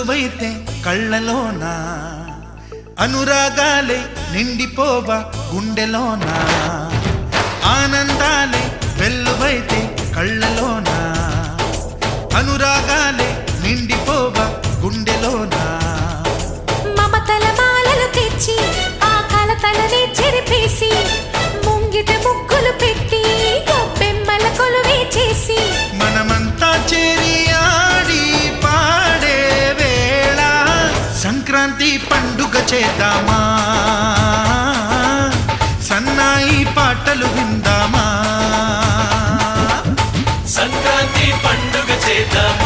వెల్లువైతే కళ్ళలోన అనురాగాలే నిండిపోవా గుండెలోన ఆనందాలే వెల్లువైతే కళ్ళలోన అనురాగాలే నిండిపోవా గుండెలోన మమతల మాలలు తెచ్చి ఆ కలతలనే చెరిపేసి ముంగిట ముగ్గులు పెట్టి గొప్పెమ్మల కొలువే చేసి మనమంతా చేరి ఆడి పాడే వేళ సంక్రాంతి పండుగ చేద్దామా సన్నాయి పాటలు విందామా సంక్రాంతి పండుగ చేద్దామా